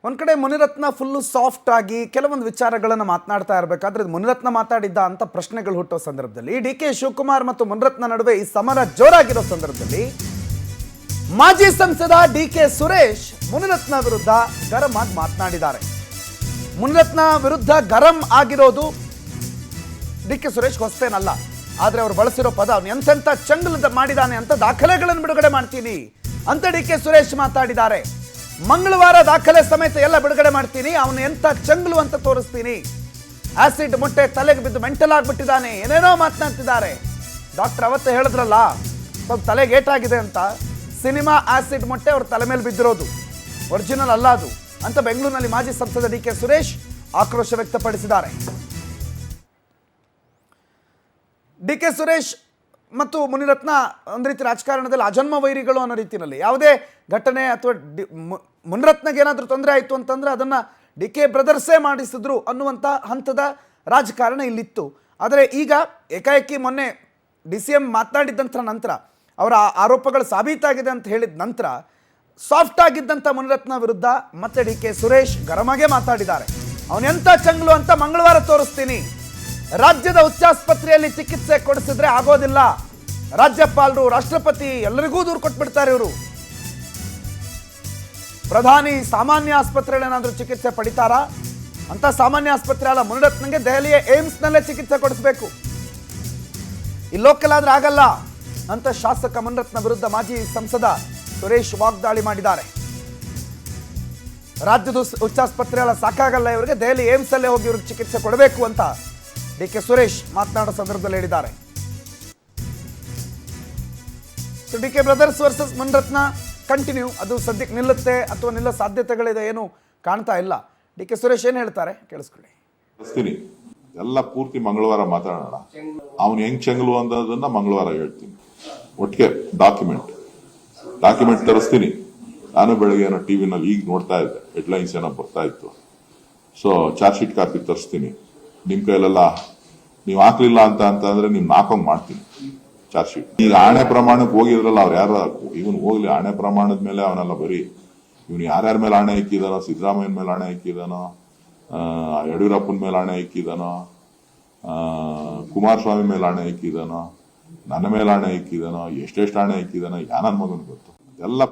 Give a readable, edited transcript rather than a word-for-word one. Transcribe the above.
ಒಂದು ಕಡೆ Munirathna full soft ಆಗಿ ಕೆಲವೊಂದು ವಿಚಾರಗಳನ್ನು ಮಾತನಾಡ್ತಾ ಇರಬೇಕಾದ್ರೆ ಮುನಿರತ್ನ ಮಾತಾಡಿದ್ದ ಅಂತ ಪ್ರಶ್ನೆಗಳು ಹುಟ್ಟೋ ಸಂದರ್ಭದಲ್ಲಿ ಡಿ ಕೆ ಶಿವಕುಮಾರ್ ಮತ್ತು ಮುನಿರತ್ನ ನಡುವೆ ಈ ಸಮರ ಜೋರಾಗಿರೋ ಸಂದರ್ಭದಲ್ಲಿ ಮಾಜಿ ಸಂಸದ ಡಿ ಕೆ ಸುರೇಶ್ ಮುನಿರತ್ನ ವಿರುದ್ಧ ಗರಂ ಆಗಿ ಮಾತನಾಡಿದ್ದಾರೆ. ಮುನಿರತ್ನ ವಿರುದ್ಧ ಗರಂ ಆಗಿರೋದು ಡಿ ಕೆ ಸುರೇಶ್ ಹೊಸತೇನಲ್ಲ. ಆದ್ರೆ ಅವರು ಬಳಸಿರೋ ಪದ ಅವನು ಎಂತೆಂಥ ಚಂಗಲ್ ಮಾಡಿದಾನೆ ಅಂತ ದಾಖಲೆಗಳನ್ನು ಬಿಡುಗಡೆ ಮಾಡ್ತೀನಿ ಅಂತ ಡಿ ಕೆ ಸುರೇಶ್ ಮಾತಾಡಿದ್ದಾರೆ. ಮಂಗಳವಾರ ದಾಖಲೆ ಸಮೇತ ಎಲ್ಲ ಬಿಡುಗಡೆ ಮಾಡ್ತೀನಿ, ಅವನು ಎಂತ ಚಂಗ್ಲು ಅಂತ ತೋರಿಸ್ತೀನಿ, ಆಸಿಡ್ ಮೊಟ್ಟೆ ತಲೆಗೆ ಬಿದ್ದು ಮೆಂಟಲ್ ಆಗ್ಬಿಟ್ಟಿದ್ದಾನೆ, ಏನೇನೋ ಮಾತನಾಡ್ತಿದ್ದಾರೆ. ಡಾಕ್ಟರ್ ಅವತ್ತೇ ಹೇಳಿದ್ರಲ್ಲ ಸ್ವಲ್ಪ ತಲೆಗೆ ಏಟಾಗಿದೆ ಅಂತ, ಸಿನಿಮಾ ಆಸಿಡ್ ಮೊಟ್ಟೆ ಅವ್ರ ತಲೆ ಮೇಲೆ ಬಿದ್ದಿರೋದು, ಒರಿಜಿನಲ್ ಅಲ್ಲ ಅದು ಅಂತ ಬೆಂಗಳೂರಿನಲ್ಲಿ ಮಾಜಿ ಸಂಸದ ಡಿ ಕೆ ಸುರೇಶ್ ಆಕ್ರೋಶ ವ್ಯಕ್ತಪಡಿಸಿದ್ದಾರೆ. ಡಿ ಕೆ ಸುರೇಶ್ ಮತ್ತು ಮುನಿರತ್ನ ಒಂದು ರೀತಿ ರಾಜಕಾರಣದಲ್ಲಿ ಅಜನ್ಮ ವೈರಿಗಳು ಅನ್ನೋ ರೀತಿಯಲ್ಲಿ ಯಾವುದೇ ಘಟನೆ ಅಥವಾ ಮುನಿರತ್ನಗೆ ಏನಾದರೂ ತೊಂದರೆ ಆಯಿತು ಅಂತಂದ್ರೆ ಅದನ್ನು ಡಿ ಕೆ ಬ್ರದರ್ಸೇ ಮಾಡಿಸಿದ್ರು ಅನ್ನುವಂಥ ಹಂತದ ರಾಜಕಾರಣ ಇಲ್ಲಿತ್ತು. ಆದರೆ ಈಗ ಏಕಾಏಕಿ ಮೊನ್ನೆ DCM ಮಾತನಾಡಿದ್ದಂಥ ನಂತರ ಅವರ ಆರೋಪಗಳು ಸಾಬೀತಾಗಿದೆ ಅಂತ ಹೇಳಿದ ನಂತರ ಸಾಫ್ಟ್ ಆಗಿದ್ದಂಥ ಮುನಿರತ್ನ ವಿರುದ್ಧ ಮತ್ತೆ ಡಿ ಕೆ ಸುರೇಶ್ ಗರಮಾಗೆ ಮಾತಾಡಿದ್ದಾರೆ. ಅವನೆಂಥ ಚಂಗ್ಲು ಅಂತ ಮಂಗಳವಾರ ತೋರಿಸ್ತೀನಿ, ರಾಜ್ಯದ ಉಚ್ಚಾಸ್ಪತ್ರೆಯಲ್ಲಿ ಚಿಕಿತ್ಸೆ ಕೊಡಿಸಿದ್ರೆ ಆಗೋದಿಲ್ಲ, ರಾಜ್ಯಪಾಲರು ರಾಷ್ಟ್ರಪತಿ ಎಲ್ಲರಿಗೂ ದೂರು ಕೊಟ್ಬಿಡ್ತಾರೆ ಇವರು, ಪ್ರಧಾನಿ ಸಾಮಾನ್ಯ ಆಸ್ಪತ್ರೆಯಲ್ಲಿ ಏನಾದರೂ ಚಿಕಿತ್ಸೆ ಪಡಿತಾರಾ ಅಂತ ಸಾಮಾನ್ಯ ಆಸ್ಪತ್ರೆ ಅಲ್ಲ, ಮುನಿರತ್ನಗೆ ದೆಹಲಿಯ ಏಮ್ಸ್ನಲ್ಲೇ ಚಿಕಿತ್ಸೆ ಕೊಡಿಸಬೇಕು, ಈ ಲೋಕಲ್ ಆದ್ರೆ ಆಗಲ್ಲ ಅಂತ ಶಾಸಕ ಮುನಿರತ್ನ ವಿರುದ್ಧ ಮಾಜಿ ಸಂಸದ ಸುರೇಶ್ ವಾಗ್ದಾಳಿ ಮಾಡಿದ್ದಾರೆ. ರಾಜ್ಯದ ಉಚ್ಚಾಸ್ಪತ್ರೆ ಎಲ್ಲ ಸಾಕಾಗಲ್ಲ ಇವರಿಗೆ, ದೆಹಲಿ ಏಮ್ಸ್ ಅಲ್ಲೇ ಹೋಗಿ ಇವ್ರಿಗೆ ಚಿಕಿತ್ಸೆ ಕೊಡಬೇಕು ಅಂತ ಡಿ ಕೆ ಸುರೇಶ್ ಮಾತನಾಡೋ ಸಂದರ್ಭದಲ್ಲಿ ಹೇಳಿದ್ದಾರೆ. D K brothers versus Munirathna continue, ಅದು ಸದ್ಯಕ್ಕೆ ನಿಲ್ಲುತ್ತೆ ಅಥವಾ ನಿಲ್ಲೋ ಸಾಧ್ಯತೆಗಳಿದೆ ಏನು ಕಾಣ್ತಾ ಇಲ್ಲ. ಡಿ ಕೆ ಸುರೇಶ್ ಏನ್ ಹೇಳ್ತಾರೆ ಕೇಳಿಸ್ಕೊಳ್ಳಿ. ಎಲ್ಲ ಪೂರ್ತಿ ಮಂಗಳವಾರ ಮಾತಾಡೋಣ, ಅವನು ಹೆಂಗ್ ಚೆಂಗಲು ಅನ್ನೋದನ್ನ ಮಂಗಳವಾರ ಹೇಳ್ತೀನಿ. ಒಟ್ಟಿಗೆ ಡಾಕ್ಯುಮೆಂಟ್ ತರಿಸ್ತೀನಿ. ನಾನು ಬೆಳಗ್ಗೆ ಏನೋ ಟಿವಿನಲ್ಲಿ ಈಗ ನೋಡ್ತಾ ಇದ್ದೆ, ಹೆಡ್ಲೈನ್ಸ್ ಏನೋ ಬರ್ತಾ ಇತ್ತು. ಸೊ ಚಾರ್ಜ್ ಶೀಟ್ ಕಾಪಿ ತರಿಸ್ತೀನಿ. ನಿಮ್ ಕೈಲೆಲ್ಲ ನೀವು ಹಾಕ್ಲಿಲ್ಲ ಅಂತಂದ್ರೆ ನಿಮ್ ನಾಕೊಂಡ್ ಮಾಡ್ತೀನಿ ಚಾರ್ಜ್ ಶೀಟ್. ಈಗ ಆಣೆ ಪ್ರಮಾಣಕ್ಕೆ ಹೋಗಿದ್ರಲ್ಲ ಅವ್ರು ಯಾರು, ಇವನ್ ಹೋಗ್ಲಿ ಆಣೆ ಪ್ರಮಾಣದ ಮೇಲೆ ಅವನೆಲ್ಲ ಬರೀ ಇವನು ಯಾರ್ಯಾರ ಮೇಲೆ ಆಣೆ ಇಕ್ಕಿದಾನೋ, ಸಿದ್ದರಾಮಯ್ಯನ ಮೇಲೆ ಆಣೆ ಇಕ್ಕಿದಾನೋ, ಯಡಿಯೂರಪ್ಪನ ಮೇಲೆ ಆಣೆ ಇಕ್ಕಿದಾನೋ, ಕುಮಾರಸ್ವಾಮಿ ಮೇಲೆ ಆಣೆ ಇಕ್ಕಿದಾನೋ, ನನ್ನ ಮೇಲೆ ಆಣೆ ಇಕ್ಕಿದಾನೋ, ಎಷ್ಟೆಷ್ಟು ಆಣೆ ಇಕ್ಕಿದಾನೋ, ಯಾನ ಮಗನ್ ಗೊತ್ತು ಎಲ್ಲ.